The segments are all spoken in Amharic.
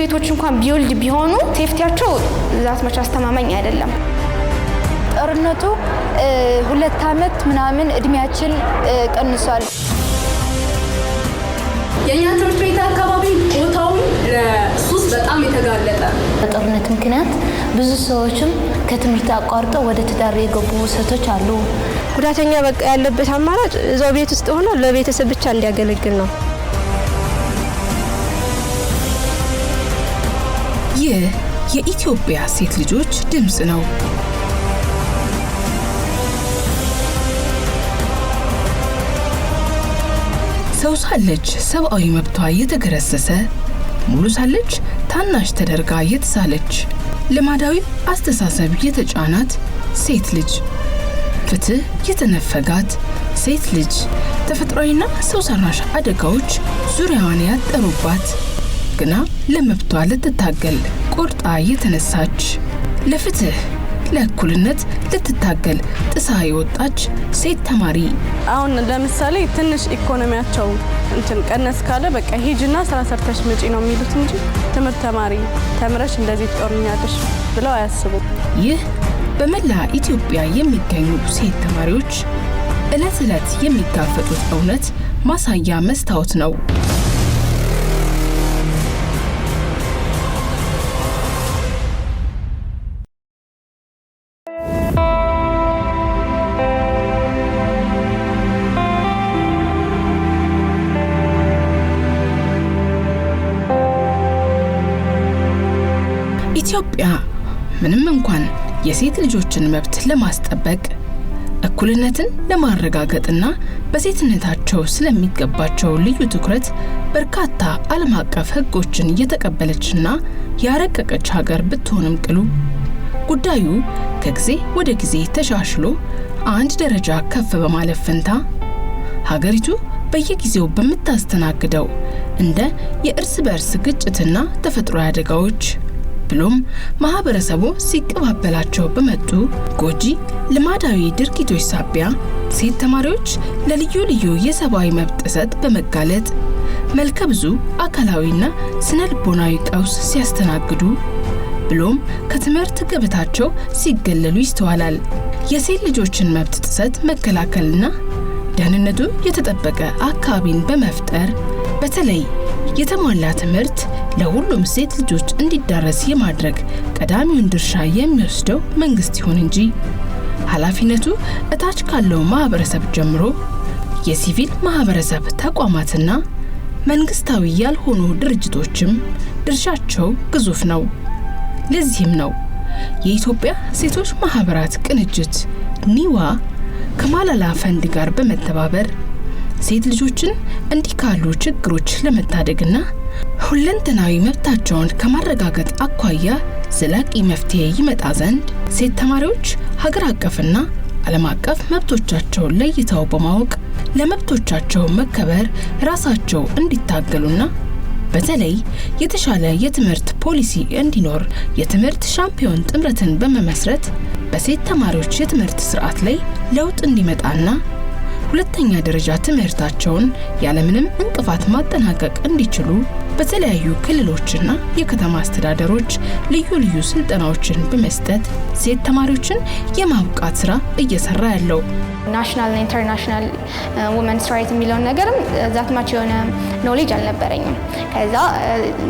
ቤቶች እንኳን ቢውልድ ቢሆኑ ሴፍቲያቸው ዛት መቻ አስተማማኝ አይደለም። ጦርነቱ 2 ዓመት ምናምን እድሜያችን ቀንሷል። የኛ ትምህርት ቤት አካባቢ ቦታው ለሱስ በጣም የተጋለጠ በጦርነት ምክንያት ብዙ ሰዎችም ከትምህርት አቋርጠው ወደ ትዳር የገቡ ሴቶች አሉ። ጉዳተኛ በቃ ያለበት አማራጭ እዛው ቤት ውስጥ ሆኖ ለቤተሰብ ብቻ እንዲያገለግል ነው። ይህ የኢትዮጵያ ሴት ልጆች ድምጽ ነው። ሰው ሳለች ሰብአዊ መብቷ የተገረሰሰ፣ ሙሉ ሳለች ታናሽ ተደርጋ የተሳለች፣ ልማዳዊ አስተሳሰብ የተጫናት ሴት ልጅ፣ ፍትህ የተነፈጋት ሴት ልጅ፣ ተፈጥሯዊና ሰው ሰራሽ አደጋዎች ዙሪያዋን ያጠሩባት፣ ግና ለመብቷ ልትታገል ቆርጣ የተነሳች፣ ለፍትህ ለእኩልነት ልትታገል ጥሳ የወጣች ሴት ተማሪ። አሁን ለምሳሌ ትንሽ ኢኮኖሚያቸው ቀነስ ካለ በቃ ሂጅና ስራ ሰርተሽ መጪ ነው የሚሉት እንጂ ትምህርት ተማሪ ተምረሽ እንደዚህ ትጦርኛለሽ ብለው አያስቡም። ይህ በመላ ኢትዮጵያ የሚገኙ ሴት ተማሪዎች ዕለት ዕለት የሚጋፈጡት እውነት ማሳያ መስታወት ነው። ኢትዮጵያ ምንም እንኳን የሴት ልጆችን መብት ለማስጠበቅ እኩልነትን ለማረጋገጥና በሴትነታቸው ስለሚገባቸው ልዩ ትኩረት በርካታ ዓለም አቀፍ ሕጎችን የተቀበለችና ያረቀቀች ሀገር ብትሆንም ቅሉ ጉዳዩ ከጊዜ ወደ ጊዜ ተሻሽሎ አንድ ደረጃ ከፍ በማለፍ ፈንታ ሀገሪቱ በየጊዜው በምታስተናግደው እንደ የእርስ በርስ ግጭትና ተፈጥሮ አደጋዎች ብሎም ማህበረሰቡ ሲቀባበላቸው በመጡ ጎጂ ልማዳዊ ድርጊቶች ሳቢያ ሴት ተማሪዎች ለልዩ ልዩ የሰብአዊ መብት ጥሰት በመጋለጥ መልከ ብዙ አካላዊና ስነልቦናዊ ቀውስ ሲያስተናግዱ ብሎም ከትምህርት ገበታቸው ሲገለሉ ይስተዋላል። የሴት ልጆችን መብት ጥሰት መከላከልና ደህንነቱ የተጠበቀ አካባቢን በመፍጠር በተለይ የተሟላ ትምህርት ለሁሉም ሴት ልጆች እንዲዳረስ የማድረግ ቀዳሚውን ድርሻ የሚወስደው መንግስት ይሁን እንጂ ኃላፊነቱ እታች ካለው ማህበረሰብ ጀምሮ የሲቪል ማህበረሰብ ተቋማትና መንግስታዊ ያልሆኑ ድርጅቶችም ድርሻቸው ግዙፍ ነው። ለዚህም ነው የኢትዮጵያ ሴቶች ማህበራት ቅንጅት ኒዋ ከማላላ ፈንድ ጋር በመተባበር ሴት ልጆችን እንዲህ ካሉ ችግሮች ለመታደግና ሁለንተናዊ መብታቸውን ከማረጋገጥ አኳያ ዘላቂ መፍትሄ ይመጣ ዘንድ ሴት ተማሪዎች ሀገር አቀፍና ዓለም አቀፍ መብቶቻቸውን ለይተው በማወቅ ለመብቶቻቸው መከበር ራሳቸው እንዲታገሉና በተለይ የተሻለ የትምህርት ፖሊሲ እንዲኖር የትምህርት ሻምፒዮን ጥምረትን በመመስረት በሴት ተማሪዎች የትምህርት ስርዓት ላይ ለውጥ እንዲመጣና ሁለተኛ ደረጃ ትምህርታቸውን ያለምንም እንቅፋት ማጠናቀቅ እንዲችሉ በተለያዩ ክልሎችና የከተማ አስተዳደሮች ልዩ ልዩ ስልጠናዎችን በመስጠት ሴት ተማሪዎችን የማብቃት ስራ እየሰራ ያለው ናሽናል እና ኢንተርናሽናል ውመንስ ራይት የሚለውን ነገርም ዛት ማች የሆነ ኖሌጅ አልነበረኝም። ከዛ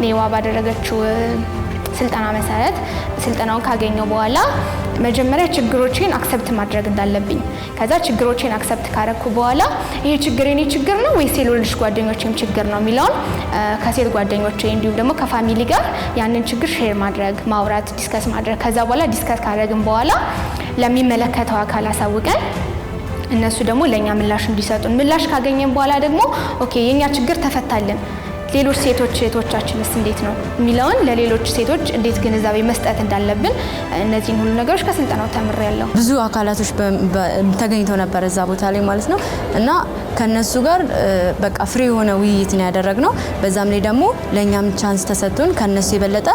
ኔዋ ባደረገችው ስልጠና መሰረት ስልጠናውን ካገኘው በኋላ መጀመሪያ ችግሮቼን አክሰፕት ማድረግ እንዳለብኝ ከዛ ችግሮቼን አክሰፕት ካረኩ በኋላ ይሄ ችግር የኔ ችግር ነው ወይስ የሌሎች ጓደኞቼም ችግር ነው የሚለውን ከሴት ጓደኞቼ እንዲሁም ደግሞ ከፋሚሊ ጋር ያንን ችግር ሼር ማድረግ ማውራት ዲስከስ ማድረግ ከዛ በኋላ ዲስከስ ካደረግን በኋላ ለሚመለከተው አካል አሳውቀን እነሱ ደግሞ ለኛ ምላሽ እንዲሰጡን ምላሽ ካገኘን በኋላ ደግሞ ኦኬ የኛ ችግር ተፈታልን ሌሎች ሴቶቻችንስ እንዴት ነው የሚለውን ለሌሎች ሴቶች እንዴት ግንዛቤ መስጠት እንዳለብን እነዚህን ሁሉ ነገሮች ከስልጠናው ተምሬያለሁ። ብዙ አካላቶች ተገኝተው ነበር እዛ ቦታ ላይ ማለት ነው እና ከነሱ ጋር በቃ ፍሪ የሆነ ውይይት ነው ያደረግነው። በዛም ላይ ደግሞ ለኛም ቻንስ ተሰጥቶን ከነሱ የበለጠ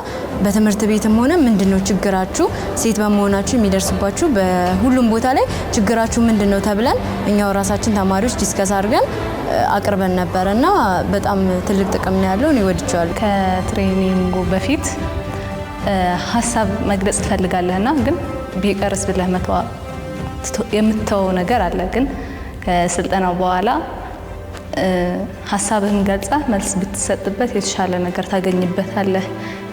በትምህርት ቤትም ሆነ ምንድነው ችግራችሁ ሴት በመሆናችሁ የሚደርስባችሁ በሁሉም ቦታ ላይ ችግራችሁ ምንድነው ተብለን እኛው ራሳችን ተማሪዎች ዲስከስ አድርገን አቅርበን ነበርና በጣም ትልቅ ጥቅም ነው ያለው። እኔ ወድቻለሁ። ከትሬኒንጉ በፊት ሀሳብ መግለጽ ትፈልጋለህና ግን ቢቀርስ ብለህ የምትተው ነገር አለ። ግን ከስልጠናው በኋላ ሀሳብህን ገልጸህ መልስ ብትሰጥበት የተሻለ ነገር ታገኝበታለህ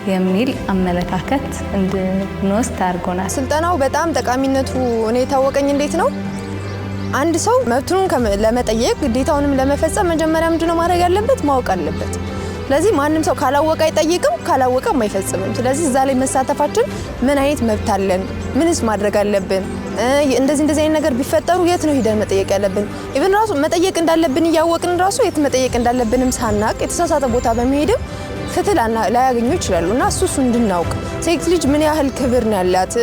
የሚል አመለካከት እንድንወስድ አድርጎናል። ስልጠናው በጣም ጠቃሚነቱ እኔ የታወቀኝ እንዴት ነው? አንድ ሰው መብቱን ለመጠየቅ ግዴታውንም ለመፈጸም መጀመሪያ ምንድነው ማድረግ ያለበት? ማወቅ አለበት። ስለዚህ ማንም ሰው ካላወቀ አይጠይቅም፣ ካላወቀም አይፈጽምም። ስለዚህ እዛ ላይ መሳተፋችን ምን አይነት መብት አለን፣ ምንስ ማድረግ አለብን፣ እንደዚህ አይነት ነገር ቢፈጠሩ የት ነው ሄደን መጠየቅ ያለብን፣ ኢቭን ራሱ መጠየቅ እንዳለብን እያወቅን ራሱ የት መጠየቅ እንዳለብንም ሳናቅ የተሳሳተ ቦታ በመሄድም ፍትህ ላያገኙ ይችላሉ። እና እሱ እንድናውቅ ሴት ልጅ ምን ያህል ክብር ነው ያላት፣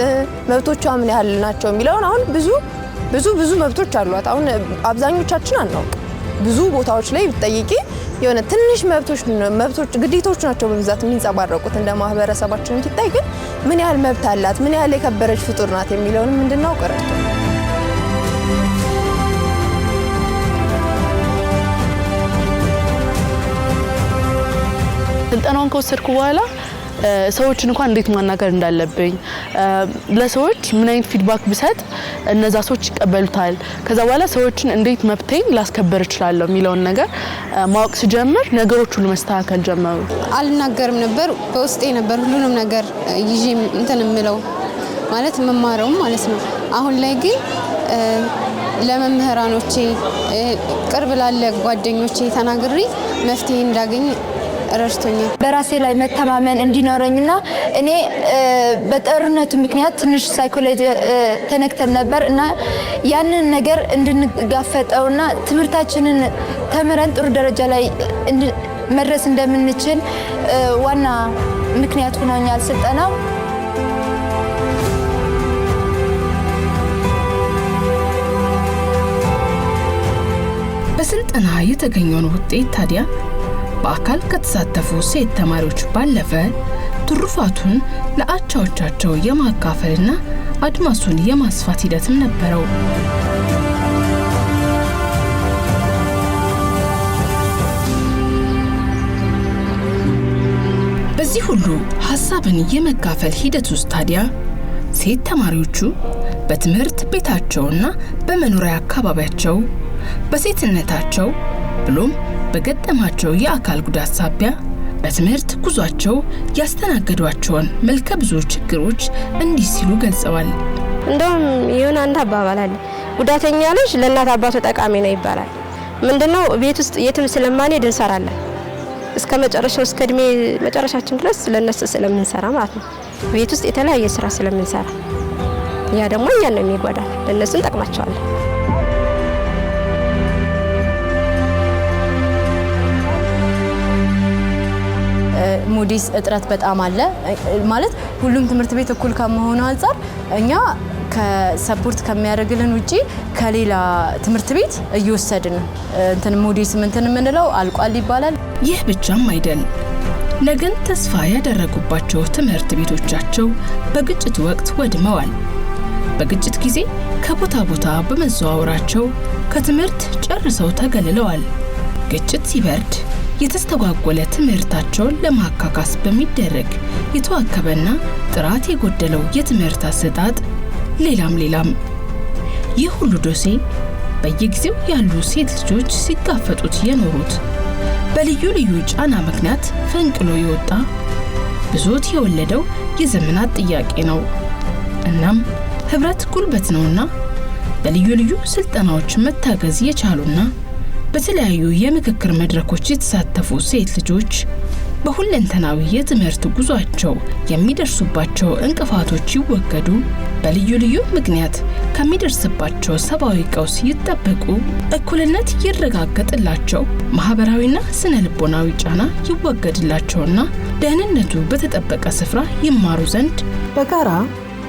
መብቶቿ ምን ያህል ናቸው የሚለውን አሁን ብዙ መብቶች አሏት። አሁን አብዛኞቻችን አናውቅ። ብዙ ቦታዎች ላይ ብትጠይቂ የሆነ ትንሽ መብቶች ግዴታዎች ናቸው በብዛት የሚንጸባረቁት እንደ ማህበረሰባችን ሲታይ፣ ግን ምን ያህል መብት አላት፣ ምን ያህል የከበረች ፍጡር ናት የሚለውንም እንድናውቅ ረድቷል። ስልጠናውን ከወሰድኩ በኋላ ሰዎችን እንኳን እንዴት ማናገር እንዳለብኝ ለሰዎች ምን አይነት ፊድባክ ብሰጥ እነዛ ሰዎች ይቀበሉታል፣ ከዛ በኋላ ሰዎችን እንዴት መብቴን ላስከበር እችላለሁ የሚለውን ነገር ማወቅ ሲጀምር ነገሮች ሁሉ መስተካከል ጀመሩ። አልናገርም ነበር፣ በውስጤ ነበር ሁሉንም ነገር ይዤ እንትን እምለው ማለት መማረው ማለት ነው። አሁን ላይ ግን ለመምህራኖቼ ቅርብ ላለ ጓደኞቼ ተናግሬ መፍትሄ እንዳገኝ ረድቶኛል። በራሴ ላይ መተማመን እንዲኖረኝና እኔ በጦርነቱ ምክንያት ትንሽ ሳይኮሎጂ ተነክተን ነበር እና ያንን ነገር እንድንጋፈጠውና ትምህርታችንን ተምረን ጥሩ ደረጃ ላይ መድረስ እንደምንችል ዋና ምክንያት ሆኖኛል ስልጠናው። በስልጠና የተገኘውን ውጤት ታዲያ በአካል ከተሳተፉ ሴት ተማሪዎች ባለፈ ትሩፋቱን ለአቻዎቻቸው የማካፈልና አድማሱን የማስፋት ሂደትም ነበረው። በዚህ ሁሉ ሀሳብን የመካፈል ሂደት ውስጥ ታዲያ ሴት ተማሪዎቹ በትምህርት ቤታቸውና በመኖሪያ አካባቢያቸው በሴትነታቸው ብሎም በገጠማቸው የአካል ጉዳት ሳቢያ በትምህርት ጉዟቸው ያስተናገዷቸውን መልከ ብዙ ችግሮች እንዲህ ሲሉ ገልጸዋል። እንደውም የሆነ አንድ አባባል አለ፣ ጉዳተኛ ልጅ ለእናት አባቱ ጠቃሚ ነው ይባላል። ምንድነው ቤት ውስጥ የትም ስለማንሄድ እንሰራለን እስከ መጨረሻው እስከ እድሜ መጨረሻችን ድረስ ለነሱ ስለምንሰራ ማለት ነው። ቤት ውስጥ የተለያየ ስራ ስለምንሰራ ያ ደግሞ እኛን ነው የሚጎዳል፣ ለነሱ እንጠቅማቸዋለን። ሞዴስ እጥረት በጣም አለ ማለት ሁሉም ትምህርት ቤት እኩል ከመሆኑ አንፃር እኛ ከሰፖርት ከሚያደርግልን ውጪ ከሌላ ትምህርት ቤት እየወሰድን እንትን ሞዴስ እንትን ምንለው አልቋል ይባላል። ይህ ብቻም አይደል፣ ነገን ተስፋ ያደረጉባቸው ትምህርት ቤቶቻቸው በግጭት ወቅት ወድመዋል። በግጭት ጊዜ ከቦታ ቦታ በመዘዋወራቸው ከትምህርት ጨርሰው ተገልለዋል። ግጭት ሲበርድ የተስተጓጎለ ትምህርታቸውን ለማካካስ በሚደረግ የተዋከበና ጥራት የጎደለው የትምህርት አሰጣጥ ሌላም ይህ ሁሉ ዶሴ በየጊዜው ያሉ ሴት ልጆች ሲጋፈጡት የኖሩት በልዩ ልዩ ጫና ምክንያት ፈንቅሎ የወጣ ብዙት የወለደው የዘመናት ጥያቄ ነው። እናም ህብረት ጉልበት ነውና በልዩ ልዩ ስልጠናዎች መታገዝ የቻሉና በተለያዩ የምክክር መድረኮች የተሳተፉ ሴት ልጆች በሁለንተናዊ የትምህርት ጉዟቸው የሚደርሱባቸው እንቅፋቶች ይወገዱ፣ በልዩ ልዩ ምክንያት ከሚደርስባቸው ሰብአዊ ቀውስ ይጠበቁ፣ እኩልነት ይረጋገጥላቸው፣ ማህበራዊና ስነ ልቦናዊ ጫና ይወገድላቸውና ደህንነቱ በተጠበቀ ስፍራ ይማሩ ዘንድ በጋራ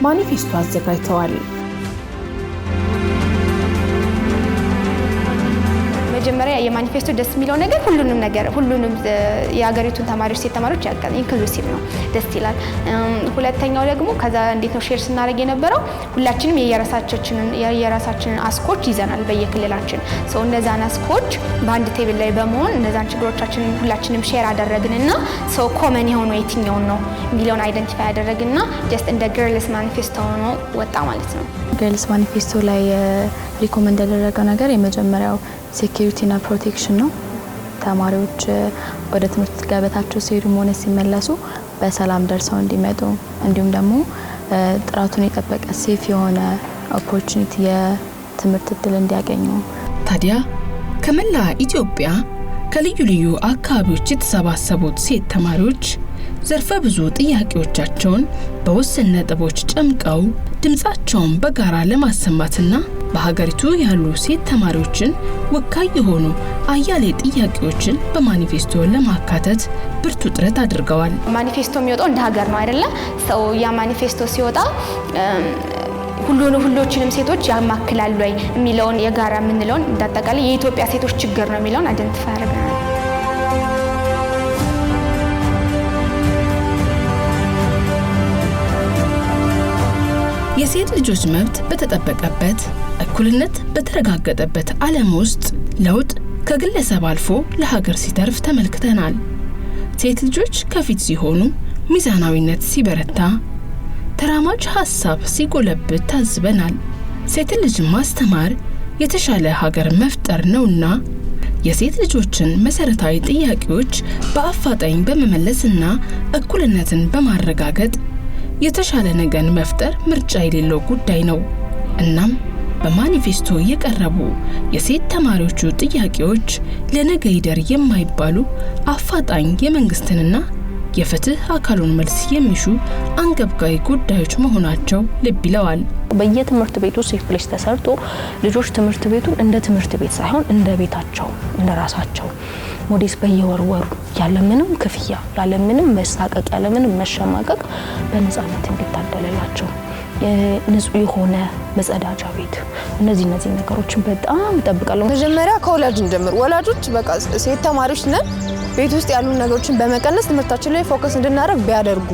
ማኒፌስቶ አዘጋጅተዋል። የመጀመሪያ የማኒፌስቶ ደስ የሚለው ነገር ሁሉንም የሀገሪቱን ተማሪዎች ሴት ተማሪዎች ያቀርባል። ኢንክሉሲቭ ነው፣ ደስ ይላል። ሁለተኛው ደግሞ ከዛ እንዴት ነው ሼር ስናደርግ የነበረው ሁላችንም የየራሳችንን አስኮች ይዘናል በየክልላችን። እነዛን አስኮች በአንድ ቴብል ላይ በመሆን እነዛን ችግሮቻችንን ሁላችንም ሼር አደረግንና ኮመን የሆነው የትኛውን ነው የሚለውን አይደንቲፋይ አደረግንና ጀስት እንደ ገርልስ ማኒፌስቶ ሆኖ ወጣ ማለት ነው። ገርልስ ማኒፌስቶ ላይ ሪኮመንድ ያደረገው ነገር የመጀመሪያው ሴኩሪቲና ፕሮቴክሽን ነው። ተማሪዎች ወደ ትምህርት ገበታቸው ሲሄዱም ሆነ ሲመለሱ በሰላም ደርሰው እንዲመጡ እንዲሁም ደግሞ ጥራቱን የጠበቀ ሴፍ የሆነ ኦፖርቹኒቲ የትምህርት እድል እንዲያገኙ። ታዲያ ከመላ ኢትዮጵያ ከልዩ ልዩ አካባቢዎች የተሰባሰቡት ሴት ተማሪዎች ዘርፈ ብዙ ጥያቄዎቻቸውን በውስን ነጥቦች ጨምቀው ድምጻቸውን በጋራ ለማሰማትና በሀገሪቱ ያሉ ሴት ተማሪዎችን ወካይ የሆኑ አያሌ ጥያቄዎችን በማኒፌስቶ ለማካተት ብርቱ ጥረት አድርገዋል። ማኒፌስቶ የሚወጣው እንደ ሀገር ነው አይደለ? ያ ማኒፌስቶ ሲወጣ ሁሉንም ሴቶች ያማክላል ወይ የሚለውን የጋራ የምንለውን እንዳጠቃላይ የኢትዮጵያ ሴቶች ችግር ነው የሚለውን አይደንቲፋይ አድርገናል። የሴት ልጆች መብት በተጠበቀበት እኩልነት በተረጋገጠበት ዓለም ውስጥ ለውጥ ከግለሰብ አልፎ ለሀገር ሲተርፍ ተመልክተናል። ሴት ልጆች ከፊት ሲሆኑ ሚዛናዊነት ሲበረታ፣ ተራማጅ ሐሳብ ሲጎለብት ታዝበናል። ሴት ልጅ ማስተማር የተሻለ ሀገር መፍጠር ነውና የሴት ልጆችን መሰረታዊ ጥያቄዎች በአፋጣኝ በመመለስና እኩልነትን በማረጋገጥ የተሻለ ነገን መፍጠር ምርጫ የሌለው ጉዳይ ነው። እናም በማኒፌስቶ የቀረቡ የሴት ተማሪዎቹ ጥያቄዎች ለነገ ይደር የማይባሉ አፋጣኝ የመንግስትንና የፍትህ አካሉን መልስ የሚሹ አንገብጋቢ ጉዳዮች መሆናቸው ልብ ይለዋል። በየትምህርት ቤቱ ሴፍ ፕሌስ ተሰርቶ ልጆች ትምህርት ቤቱን እንደ ትምህርት ቤት ሳይሆን እንደ ቤታቸው እንደ ራሳቸው ሞዴስ በየወርወሩ ያለምንም ክፍያ ያለምንም መሳቀቅ ያለምንም መሸማቀቅ በነፃነት እንዲታደለላቸው ንጹህ የሆነ መጸዳጃ ቤት እነዚህ ነገሮችን በጣም እጠብቃለሁ። መጀመሪያ ከወላጅ እንጀምር። ወላጆች በቃ ሴት ተማሪዎች ነን ቤት ውስጥ ያሉ ነገሮችን በመቀነስ ትምህርታችን ላይ ፎከስ እንድናደርግ ቢያደርጉ።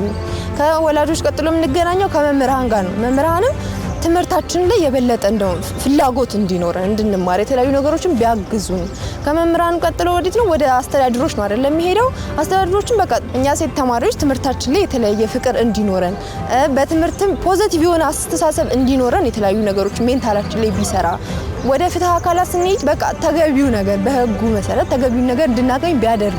ከወላጆች ቀጥሎ የምንገናኘው ከመምህራን ጋር ነው። መምህራንም ትምህርታችን ላይ የበለጠ እንደው ፍላጎት እንዲኖረን እንድንማር የተለያዩ ነገሮችን ቢያግዙን። ከመምህራን ቀጥሎ ወዲት ነው ወደ አስተዳድሮች ነው አይደል የሚሄደው። አስተዳድሮችን በቃ እኛ ሴት ተማሪዎች ትምህርታችን ላይ የተለያየ ፍቅር እንዲኖረን በትምህርትም ፖዚቲቭ የሆነ አስተሳሰብ እንዲኖረን የተለያዩ ነገሮች ሜንታላችን ላይ ቢሰራ። ወደ ፍትህ አካላት ስንሄድ በቃ ተገቢው ነገር በህጉ መሰረት ተገቢው ነገር እንድናገኝ ቢያደርግ።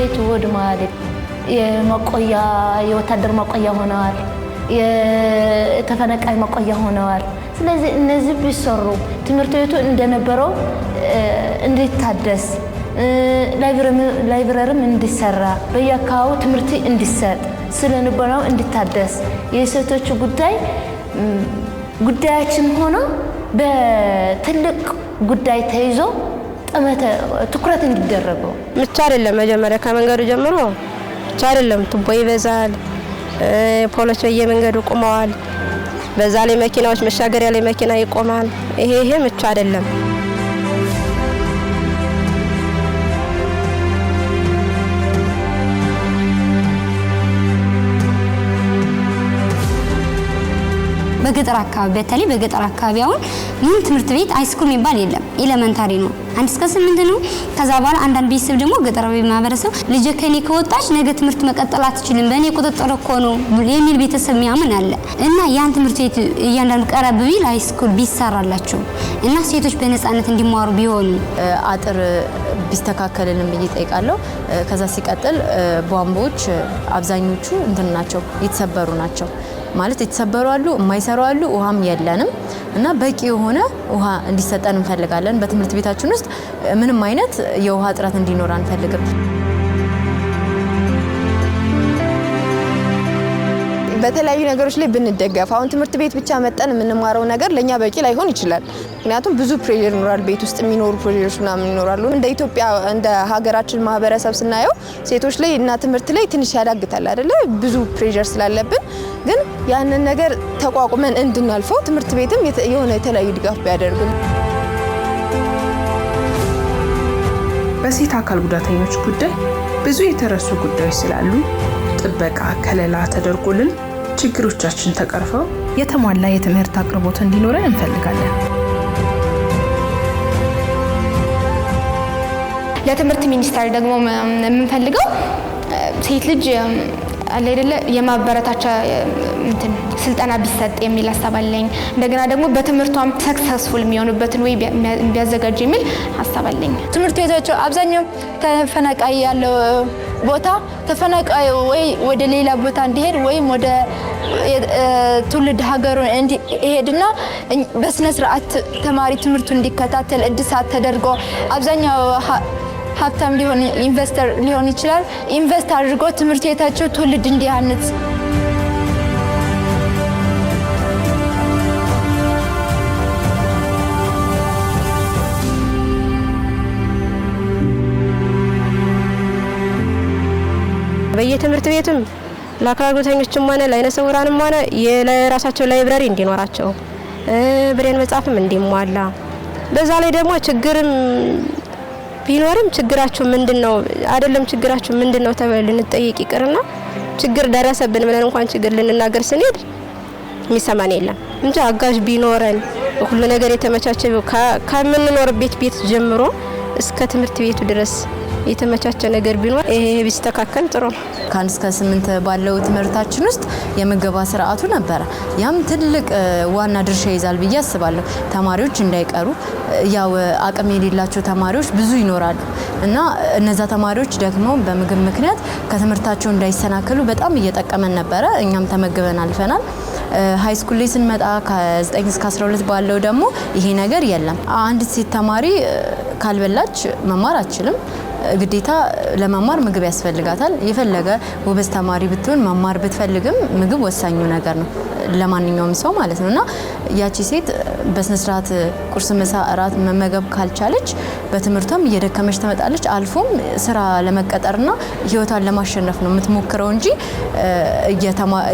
ትምህርት ወድማል። የመቆያ የወታደር መቆያ ሆነዋል። የተፈናቃይ መቆያ ሆነዋል። ስለዚህ እነዚህ ቢሰሩ ትምህርት ቤቱ እንደነበረው እንዲታደስ ላይብረሪም እንዲሰራ በየአካባቢው ትምህርት እንዲሰጥ ስለነበረው እንዲታደስ የሴቶች ጉዳያችን ሆኖ በትልቅ ጉዳይ ተይዞ ትኩረት እንዲደረገው ብቻ አይደለም። መጀመሪያ ከመንገዱ ጀምሮ ብቻ አይደለም። ቱቦ ይበዛል፣ ፖሎች በየመንገዱ ቆመዋል። በዛ ላይ መኪናዎች መሻገሪያ ላይ መኪና ይቆማል። ይሄ ብቻ አይደለም። በገጠር አካባቢ በተለይ በገጠር አካባቢ አሁን ምን ትምህርት ቤት ሃይስኩል የሚባል የለም። ኤሌመንታሪ ነው 1 እስከ 8 ነው። ከዛ በኋላ አንዳንድ ቤተሰብ ደግሞ ገጠራዊ ማህበረሰብ ልጅ ከኔ ከወጣች ነገ ትምህርት መቀጠል አትችልም በእኔ ቁጥጥር እኮ ነው የሚል ቤተሰብ የሚያምን አለ እና ያን ትምህርት ቤት እያንዳንዱ ቀረብ ቢል ሃይስኩል ቢሰራላቸው እና ሴቶች በነፃነት እንዲማሩ ቢሆኑ አጥር ቢስተካከልልን ብዬ ጠይቃለሁ። ከዛ ሲቀጥል ቧንቧዎች አብዛኞቹ ናቸው የተሰበሩ ናቸው ማለት የተሰበሩ አሉ፣ የማይሰሩ አሉ። ውሃም የለንም እና በቂ የሆነ ውሃ እንዲሰጠን እንፈልጋለን። በትምህርት ቤታችን ውስጥ ምንም አይነት የውሃ እጥረት እንዲኖር አንፈልግም። በተለያዩ ነገሮች ላይ ብንደገፍ አሁን ትምህርት ቤት ብቻ መጠን የምንማረው ነገር ለኛ በቂ ላይሆን ይችላል። ምክንያቱም ብዙ ፕሬሸር ይኖራል፣ ቤት ውስጥ የሚኖሩ ፕሬሸሮች ምናምን ይኖራሉ። እንደ ኢትዮጵያ እንደ ሀገራችን ማህበረሰብ ስናየው ሴቶች ላይ እና ትምህርት ላይ ትንሽ ያዳግታል አይደለ? ብዙ ፕሬሸር ስላለብን ግን ያንን ነገር ተቋቁመን እንድናልፈው ትምህርት ቤትም የሆነ የተለያዩ ድጋፍ ቢያደርግም በሴት አካል ጉዳተኞች ጉዳይ ብዙ የተረሱ ጉዳዮች ስላሉ ጥበቃ ከለላ ተደርጎልን ችግሮቻችን ተቀርፈው የተሟላ የትምህርት አቅርቦት እንዲኖረን እንፈልጋለን። ለትምህርት ሚኒስቴር ደግሞ የምንፈልገው ሴት ልጅ አለ አይደለ የማበረታቻ ስልጠና ቢሰጥ የሚል ሐሳብ አለኝ። እንደገና ደግሞ በትምህርቷም ሰክሰስፉል የሚሆኑበትን ወይ ቢያዘጋጅ የሚል ሐሳብ አለኝ። ትምህርት ቤቶች አብዛኛው ተፈናቃይ ያለው ቦታ ተፈናቃይ ወይ ወደ ሌላ ቦታ እንዲሄድ ወይም ወደ ትውልድ ሀገሩን እንዲሄድና በስነ ስርዓት ተማሪ ትምህርቱን እንዲከታተል እድሳት ተደርጎ አብዛኛው ሀብታም ሊሆን ኢንቨስተር ሊሆን ይችላል ኢንቨስት አድርጎ ትምህርት ቤታቸው ትውልድ እንዲያንጽ በየትምህርት ቤቱም ለአካል ጉዳተኞችም ሆነ ለዓይነ ስውራንም ሆነ የራሳቸው ላይብረሪ እንዲኖራቸው ብሬን መጻፍም እንዲሟላ በዛ ላይ ደግሞ ችግርም ቢኖርም ችግራቸው ምንድነው አይደለም ችግራቸው ምንድነው ተብለን እንጠይቅ ይቅርና ችግር ደረሰብን ብለን እንኳን ችግር ልንናገር ስንሄድ የሚሰማን የለም እንጂ አጋዥ ቢኖረን ሁሉ ነገር የተመቻቸ ከምንኖርበት ቤት ጀምሮ እስከ ትምህርት ቤቱ ድረስ የተመቻቸ ነገር ቢኖር ይሄ ቢስተካከል ጥሩ ነው። ከአንድ እስከ 8 ባለው ትምህርታችን ውስጥ የምገባ ስርዓቱ ነበር። ያም ትልቅ ዋና ድርሻ ይዛል ብዬ አስባለሁ። ተማሪዎች እንዳይቀሩ ያው አቅም የሌላቸው ተማሪዎች ብዙ ይኖራሉ እና እነዛ ተማሪዎች ደግሞ በምግብ ምክንያት ከትምህርታቸው እንዳይሰናከሉ በጣም እየጠቀመን ነበር። እኛም ተመግበን አልፈናል። ሃይ ስኩል ላይ ስንመጣ ከ9 እስከ 12 ባለው ደግሞ ይሄ ነገር የለም። አንድ ሴት ተማሪ ካልበላች መማር አትችልም። ግዴታ ለመማር ምግብ ያስፈልጋታል። የፈለገ ወበዝ ተማሪ ብትሆን መማር ብትፈልግም ምግብ ወሳኙ ነገር ነው ለማንኛውም ሰው ማለት ነውና ያቺ ሴት በስነ ስርዓት ቁርስ፣ ምሳ፣ እራት መመገብ ካልቻለች በትምህርቷም እየደከመች ትመጣለች። አልፎም ስራ ለመቀጠርና ህይወቷን ለማሸነፍ ነው የምትሞክረው እንጂ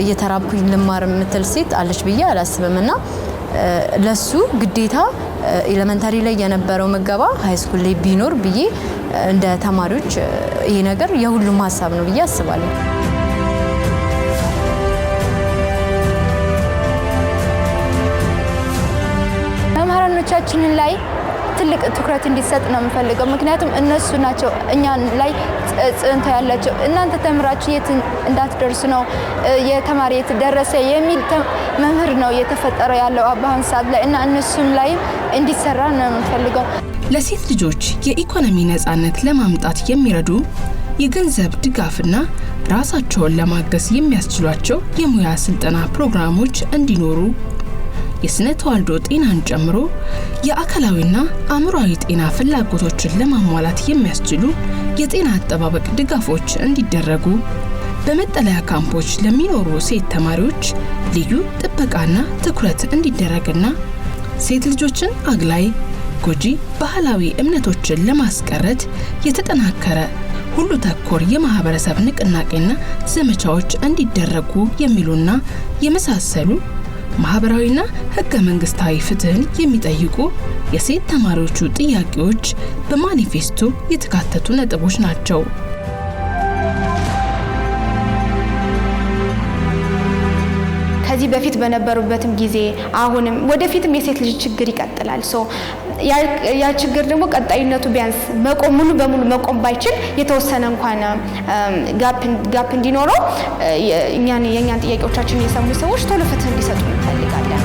እየተራብኩኝ ልማር የምትል ሴት አለች ብዬ አላስብምና ለሱ ግዴታ ኤሌመንታሪ ላይ የነበረው ምገባ ሃይ ስኩል ላይ ቢኖር ብዬ እንደ ተማሪዎች ይሄ ነገር የሁሉም ሀሳብ ነው ብዬ አስባለሁ። መምህራኖቻችን ላይ ትልቅ ትኩረት እንዲሰጥ ነው የምፈልገው። ምክንያቱም እነሱ ናቸው እኛ ላይ ጽንታ ያላቸው። እናንተ ተምራችሁ የት እንዳትደርሱ ነው የተማሪ የት ደረሰ የሚል መምህር ነው እየተፈጠረ ያለው በአሁኑ ሰዓት ላይ እና እነሱም ላይ እንዲሰራ ነው የምፈልገው። ለሴት ልጆች የኢኮኖሚ ነፃነት ለማምጣት የሚረዱ የገንዘብ ድጋፍና ራሳቸውን ለማገዝ የሚያስችሏቸው የሙያ ስልጠና ፕሮግራሞች እንዲኖሩ የስነ ተዋልዶ ጤናን ጨምሮ የአካላዊና አእምሮአዊ ጤና ፍላጎቶችን ለማሟላት የሚያስችሉ የጤና አጠባበቅ ድጋፎች እንዲደረጉ በመጠለያ ካምፖች ለሚኖሩ ሴት ተማሪዎች ልዩ ጥበቃና ትኩረት እንዲደረግና ሴት ልጆችን አግላይ ጎጂ ባህላዊ እምነቶችን ለማስቀረት የተጠናከረ ሁሉ ተኮር የማህበረሰብ ንቅናቄና ዘመቻዎች እንዲደረጉ የሚሉና የመሳሰሉ ማህበራዊና ህገ መንግስታዊ ፍትህን የሚጠይቁ የሴት ተማሪዎቹ ጥያቄዎች በማኒፌስቶ የተካተቱ ነጥቦች ናቸው። ከዚህ በፊት በነበሩበትም ጊዜ አሁንም ወደፊትም የሴት ልጅ ችግር ይቀጥላል። ያ ችግር ደግሞ ቀጣይነቱ ቢያንስ ሙሉ በሙሉ መቆም ባይችል የተወሰነ እንኳን ጋፕ እንዲኖረው የኛን ጥያቄዎቻችን የሰሙ ሰዎች ቶሎ ፍትህ እንዲሰጡ እንፈልጋለን።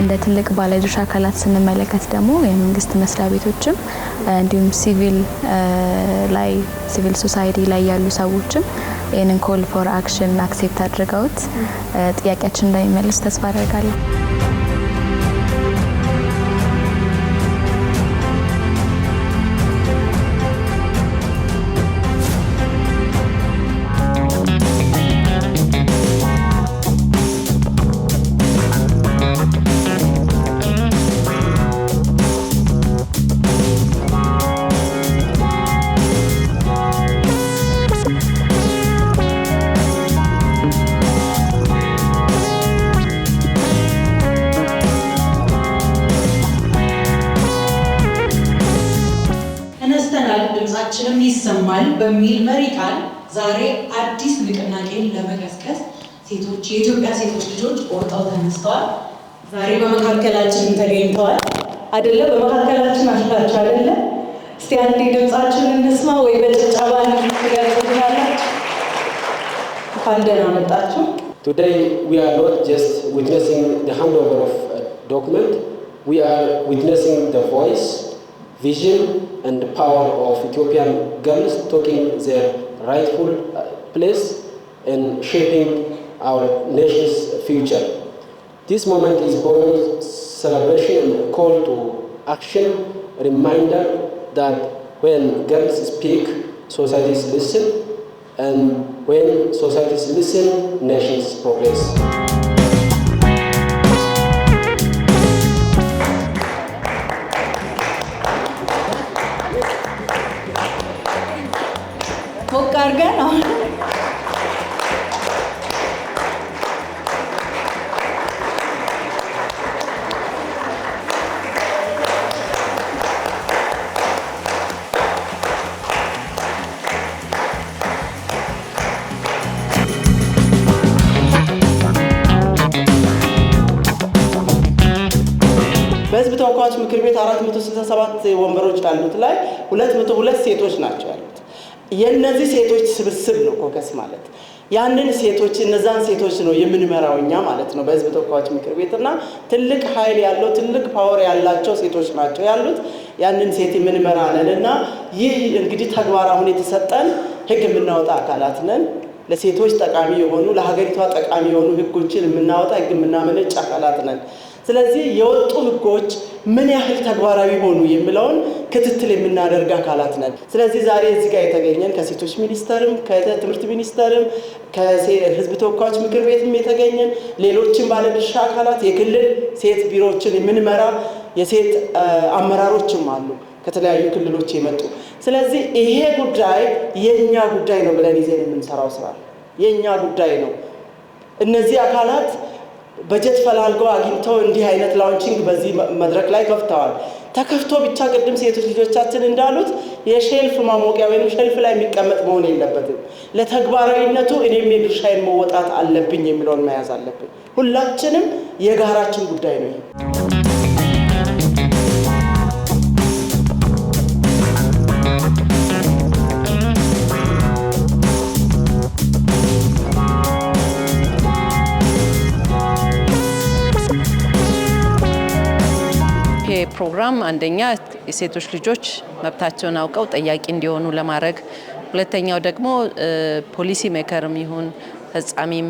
እንደ ትልቅ ባለድርሻ አካላት ስንመለከት ደግሞ የመንግስት መስሪያ ቤቶችም እንዲሁም ሲቪል ሶሳይቲ ላይ ያሉ ሰዎችም ይህንን ኮል ፎር አክሽን አክሴፕት አድርገውት ጥያቄያችን እንደሚመልስ ተስፋ አደርጋለሁ። ድምጻችንም ይሰማል በሚል መሪ ቃል ዛሬ አዲስ ንቅናቄን ለመቀስቀስ ሴቶች የኢትዮጵያ ሴቶች ልጆች ቆርጠው ተነስተዋል። ዛሬ በመካከላችን ተገኝተዋል። አይደለ? በመካከላችን አሽታችሁ አይደለ? እስቲ አንዴ ድምጻችንን እንስማ ወይ በጭብጨባ እንገናኛላችሁ። እንኳን ደህና መጣችሁ። Today we are not just witnessing the handover of a document, we are witnessing the voice, vision and power of Ethiopian girls taking their rightful place in shaping our nation's future. This moment is both celebration and a call to action, a reminder that when girls speak, societies listen, and when societies listen, nations progress. በህዝብ ተወካዮች ምክር ቤት 467 ወንበሮች ያሉት ላይ 202 ሴቶች ናቸው ያሉት። የነዚህ ሴቶች ስብስብ ነው ኮከስ ማለት። ያንን ሴቶች እነዛን ሴቶች ነው የምንመራው እኛ ማለት ነው በህዝብ ተወካዮች ምክር ቤትና ትልቅ ኃይል ያለው ትልቅ ፓወር ያላቸው ሴቶች ናቸው ያሉት። ያንን ሴት የምንመራ ነንና ይህ እንግዲህ ተግባር አሁን የተሰጠን ህግ የምናወጣ አካላት ነን። ለሴቶች ጠቃሚ የሆኑ ለሀገሪቷ ጠቃሚ የሆኑ ህጎችን የምናወጣ ህግ የምናመነጭ አካላት ነን። ስለዚህ የወጡ ህጎች ምን ያህል ተግባራዊ ሆኑ የሚለውን ክትትል የምናደርግ አካላት ነን። ስለዚህ ዛሬ እዚህ ጋር የተገኘን ከሴቶች ሚኒስቴርም ከትምህርት ሚኒስቴርም ከህዝብ ተወካዮች ምክር ቤትም የተገኘን ሌሎችም ባለድርሻ አካላት የክልል ሴት ቢሮዎችን የምንመራ የሴት አመራሮችም አሉ ከተለያዩ ክልሎች የመጡ። ስለዚህ ይሄ ጉዳይ የኛ ጉዳይ ነው ብለን ይዘን የምንሰራው ስራ የኛ ጉዳይ ነው። እነዚህ አካላት በጀት ፈላልገው አግኝተው እንዲህ አይነት ላውንቺንግ በዚህ መድረክ ላይ ከፍተዋል። ተከፍቶ ብቻ ቅድም ሴቶች ልጆቻችን እንዳሉት የሼልፍ ማሞቂያ ወይም ሼልፍ ላይ የሚቀመጥ መሆን የለበትም። ለተግባራዊነቱ እኔም የድርሻዬን መወጣት አለብኝ የሚለውን መያዝ አለብን። ሁላችንም የጋራችን ጉዳይ ነው። ፕሮግራም አንደኛ የሴቶች ልጆች መብታቸውን አውቀው ጠያቂ እንዲሆኑ ለማድረግ፣ ሁለተኛው ደግሞ ፖሊሲ ሜከርም ይሁን ፈጻሚም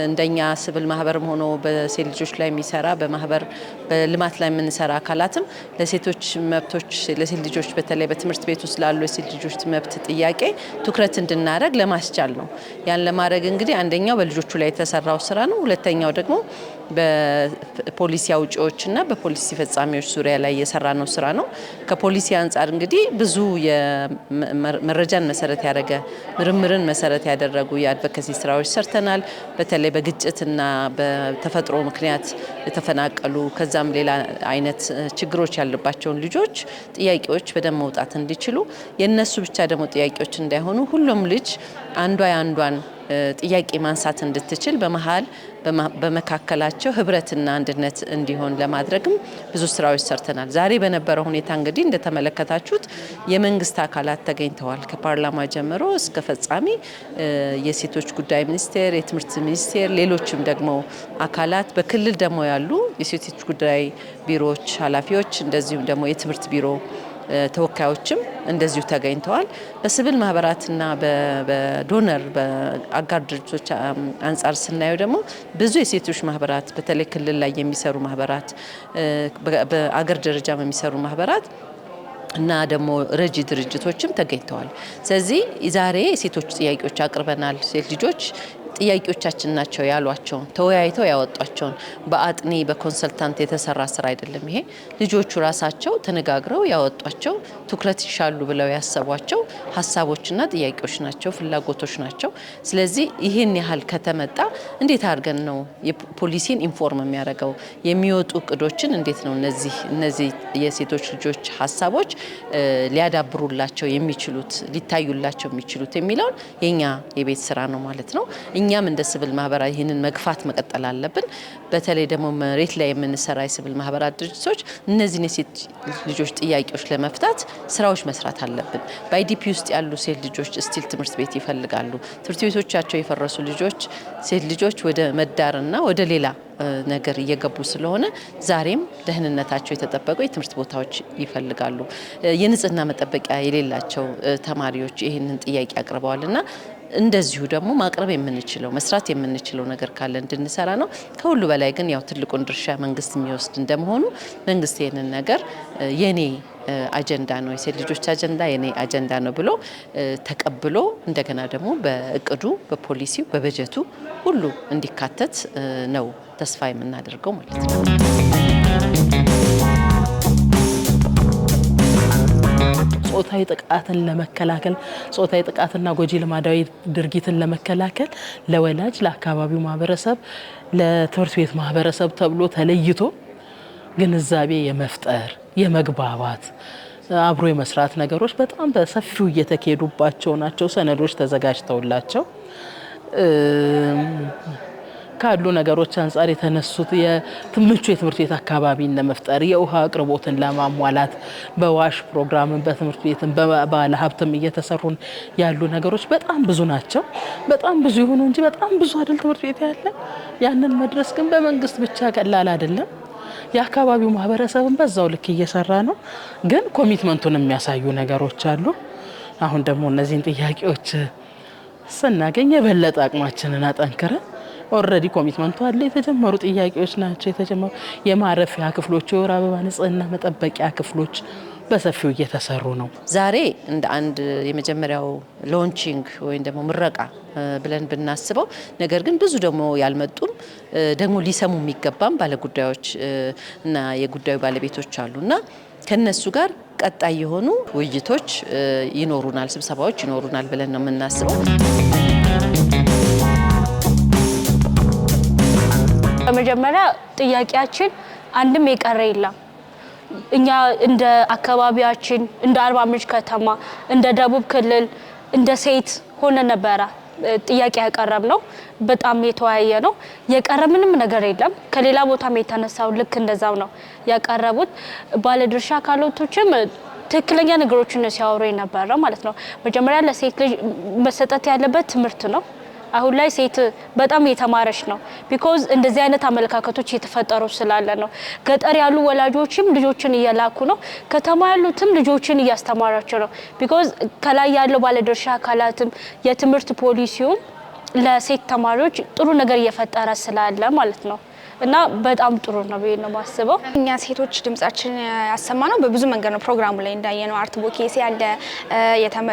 እንደኛ ሲቪል ማህበርም ሆኖ በሴት ልጆች ላይ የሚሰራ በማህበር በልማት ላይ የምንሰራ አካላትም ለሴቶች መብቶች ለሴት ልጆች በተለይ በትምህርት ቤት ውስጥ ላሉ የሴት ልጆች መብት ጥያቄ ትኩረት እንድናደርግ ለማስቻል ነው። ያን ለማድረግ እንግዲህ አንደኛው በልጆቹ ላይ የተሰራው ስራ ነው። ሁለተኛው ደግሞ በፖሊሲ አውጪዎችና በፖሊሲ ፈጻሚዎች ዙሪያ ላይ የሰራነው ስራ ነው። ከፖሊሲ አንጻር እንግዲህ ብዙ የመረጃን መሰረት ያደረገ ምርምርን መሰረት ያደረጉ የአድቮኬሲ ስራዎች ሰርተናል። በተለይ በግጭትና በተፈጥሮ ምክንያት የተፈናቀሉ ከዛም ሌላ አይነት ችግሮች ያለባቸውን ልጆች ጥያቄዎች በደንብ መውጣት እንዲችሉ የነሱ ብቻ ደግሞ ጥያቄዎች እንዳይሆኑ ሁሉም ልጅ አንዷ ያንዷን ጥያቄ ማንሳት እንድትችል በመሃል በመካከላቸው ህብረትና አንድነት እንዲሆን ለማድረግም ብዙ ስራዎች ሰርተናል። ዛሬ በነበረው ሁኔታ እንግዲህ እንደተመለከታችሁት የመንግስት አካላት ተገኝተዋል። ከፓርላማ ጀምሮ እስከ ፈጻሚ የሴቶች ጉዳይ ሚኒስቴር፣ የትምህርት ሚኒስቴር፣ ሌሎችም ደግሞ አካላት በክልል ደግሞ ያሉ የሴቶች ጉዳይ ቢሮዎች ኃላፊዎች እንደዚሁም ደግሞ የትምህርት ቢሮ ተወካዮችም እንደዚሁ ተገኝተዋል። በሲቪል ማህበራትና በዶነር በአጋር ድርጅቶች አንጻር ስናየው ደግሞ ብዙ የሴቶች ማህበራት በተለይ ክልል ላይ የሚሰሩ ማህበራት በአገር ደረጃ የሚሰሩ ማህበራት እና ደግሞ ረጂ ድርጅቶችም ተገኝተዋል። ስለዚህ ዛሬ የሴቶች ጥያቄዎች አቅርበናል። ሴት ልጆች ጥያቄዎቻችን ናቸው ያሏቸውን ተወያይተው ያወጧቸውን በአጥኒ በኮንሰልታንት የተሰራ ስራ አይደለም። ይሄ ልጆቹ ራሳቸው ተነጋግረው ያወጧቸው ትኩረት ይሻሉ ብለው ያሰቧቸው ሀሳቦችና ጥያቄዎች ናቸው፣ ፍላጎቶች ናቸው። ስለዚህ ይህን ያህል ከተመጣ እንዴት አድርገን ነው የፖሊሲን ኢንፎርም የሚያደርገው? የሚወጡ እቅዶችን እንዴት ነው እነዚህ የሴቶች ልጆች ሀሳቦች ሊያዳብሩላቸው የሚችሉት ሊታዩላቸው የሚችሉት የሚለውን የኛ የቤት ስራ ነው ማለት ነው። እኛም እንደ ሲቪል ማህበራት ይህንን መግፋት መቀጠል አለብን። በተለይ ደግሞ መሬት ላይ የምንሰራ የሲቪል ማህበራት ድርጅቶች እነዚህን የሴት ልጆች ጥያቄዎች ለመፍታት ስራዎች መስራት አለብን። በአይዲፒ ውስጥ ያሉ ሴት ልጆች ስቲል ትምህርት ቤት ይፈልጋሉ። ትምህርት ቤቶቻቸው የፈረሱ ልጆች ሴት ልጆች ወደ መዳርና ወደ ሌላ ነገር እየገቡ ስለሆነ ዛሬም ደህንነታቸው የተጠበቁ የትምህርት ቦታዎች ይፈልጋሉ። የንጽህና መጠበቂያ የሌላቸው ተማሪዎች ይህንን ጥያቄ አቅርበዋልና እንደዚሁ ደግሞ ማቅረብ የምንችለው መስራት የምንችለው ነገር ካለ እንድንሰራ ነው። ከሁሉ በላይ ግን ያው ትልቁን ድርሻ መንግስት የሚወስድ እንደመሆኑ መንግስት ይህንን ነገር የኔ አጀንዳ ነው፣ የሴት ልጆች አጀንዳ የኔ አጀንዳ ነው ብሎ ተቀብሎ እንደገና ደግሞ በእቅዱ በፖሊሲው በበጀቱ ሁሉ እንዲካተት ነው ተስፋ የምናደርገው ማለት ነው። ጾታዊ ጥቃትን ለመከላከል ጾታዊ ጥቃትና ጎጂ ልማዳዊ ድርጊትን ለመከላከል ለወላጅ ለአካባቢው ማህበረሰብ ለትምህርት ቤት ማህበረሰብ ተብሎ ተለይቶ ግንዛቤ የመፍጠር የመግባባት አብሮ የመስራት ነገሮች በጣም በሰፊው እየተካሄዱባቸው ናቸው። ሰነዶች ተዘጋጅተውላቸው ካሉ ነገሮች አንፃር የተነሱት የምቹ የትምህርት ቤት አካባቢን ለመፍጠር የውሃ አቅርቦትን ለማሟላት በዋሽ ፕሮግራምን በትምህርት ቤትን በባለ ሀብትም እየተሰሩ ያሉ ነገሮች በጣም ብዙ ናቸው። በጣም ብዙ ይሁኑ እንጂ በጣም ብዙ አይደል ትምህርት ቤት ያለ። ያንን መድረስ ግን በመንግስት ብቻ ቀላል አይደለም። የአካባቢው ማህበረሰብን በዛው ልክ እየሰራ ነው። ግን ኮሚትመንቱን የሚያሳዩ ነገሮች አሉ። አሁን ደግሞ እነዚህን ጥያቄዎች ስናገኝ የበለጠ አቅማችንን አጠንክረን ኦልሬዲ ኮሚትመንቱ አለ። የተጀመሩ ጥያቄዎች ናቸው። የተጀመሩ የማረፊያ ክፍሎች፣ የወር አበባ ንጽህና መጠበቂያ ክፍሎች በሰፊው እየተሰሩ ነው። ዛሬ እንደ አንድ የመጀመሪያው ሎንቺንግ ወይም ደግሞ ምረቃ ብለን ብናስበው፣ ነገር ግን ብዙ ደግሞ ያልመጡም ደግሞ ሊሰሙ የሚገባም ባለጉዳዮች እና የጉዳዩ ባለቤቶች አሉና ከነሱ ጋር ቀጣይ የሆኑ ውይይቶች ይኖሩናል፣ ስብሰባዎች ይኖሩናል ብለን ነው የምናስበው። በመጀመሪያ ጥያቄያችን አንድም የቀረ የለም። እኛ እንደ አካባቢያችን እንደ አርባ ምንጭ ከተማ እንደ ደቡብ ክልል እንደ ሴት ሆነ ነበረ ጥያቄ ያቀረብ ነው። በጣም የተወያየ ነው። የቀረ ምንም ነገር የለም። ከሌላ ቦታም የተነሳው ልክ እንደዛው ነው ያቀረቡት። ባለድርሻ አካላቶችም ትክክለኛ ነገሮችን ሲያወሩ የነበረ ማለት ነው። መጀመሪያ ለሴት ልጅ መሰጠት ያለበት ትምህርት ነው። አሁን ላይ ሴት በጣም የተማረች ነው። ቢኮዝ እንደዚህ አይነት አመለካከቶች የተፈጠሩ ስላለ ነው። ገጠር ያሉ ወላጆችም ልጆችን እየላኩ ነው። ከተማ ያሉትም ልጆችን እያስተማራቸው ነው። ቢኮዝ ከላይ ያለው ባለድርሻ አካላትም የትምህርት ፖሊሲውም ለሴት ተማሪዎች ጥሩ ነገር እየፈጠረ ስላለ ማለት ነው። እና በጣም ጥሩ ነው ብዬ ነው ማስበው። እኛ ሴቶች ድምጻችን ያሰማነው በብዙ መንገድ ነው። ፕሮግራሙ ላይ እንዳየነው አርት ቦኬሲ ያለ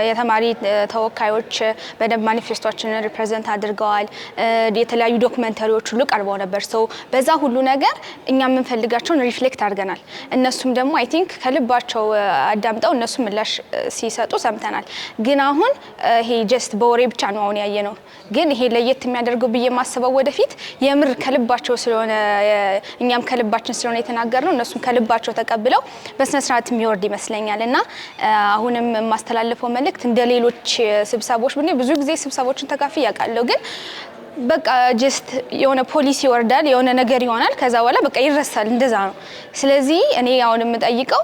የተማሪ ተወካዮች በደንብ ማኒፌስቶችን ሪፕሬዘንት አድርገዋል። የተለያዩ ዶክመንተሪዎች ሁሉ ቀርበው ነበር። ሰው በዛ ሁሉ ነገር እኛ የምንፈልጋቸውን ሪፍሌክት አድርገናል። እነሱም ደግሞ አይ ቲንክ ከልባቸው አዳምጠው እነሱ ምላሽ ሲሰጡ ሰምተናል። ግን አሁን ይሄ ጀስት በወሬ ብቻ ነው አሁን ያየነው። ግን ይሄ ለየት የሚያደርገው ብዬ ማስበው ወደፊት የምር ከልባቸው ስለሆነ እኛም ከልባችን ስለሆነ የተናገርነው እነሱም ከልባቸው ተቀብለው በስነ ስርዓት የሚወርድ ይመስለኛል። እና አሁንም ማስተላለፈው መልእክት እንደ ሌሎች ስብሰቦች ብዙ ጊዜ ስብሰቦችን ተካፊ ያውቃለሁ ግን በቃ ጀስት የሆነ ፖሊሲ ይወርዳል፣ የሆነ ነገር ይሆናል፣ ከዛ በኋላ በቃ ይረሳል። እንደዛ ነው። ስለዚህ እኔ አሁን የምጠይቀው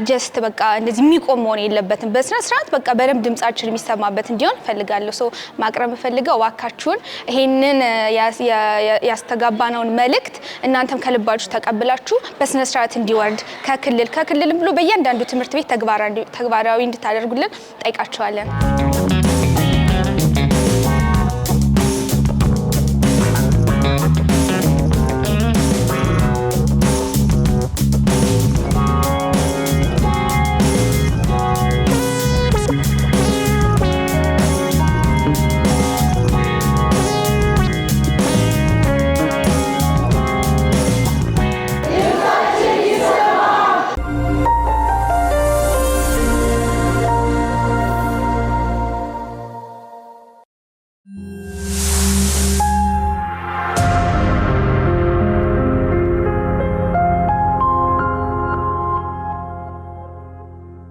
ጀስት በቃ እንደዚህ የሚቆም መሆን የለበትም። በስነ ስርዓት በቃ በደንብ ድምጻችን የሚሰማበት እንዲሆን ፈልጋለሁ። ሰው ማቅረብ ፈልገው ዋካችሁን ይሄንን ያስተጋባነውን መልእክት እናንተም ከልባችሁ ተቀብላችሁ በስነ ስርዓት እንዲወርድ ከክልል ብሎ በእያንዳንዱ ትምህርት ቤት ተግባራዊ እንድታደርጉልን ጠይቃችኋለን።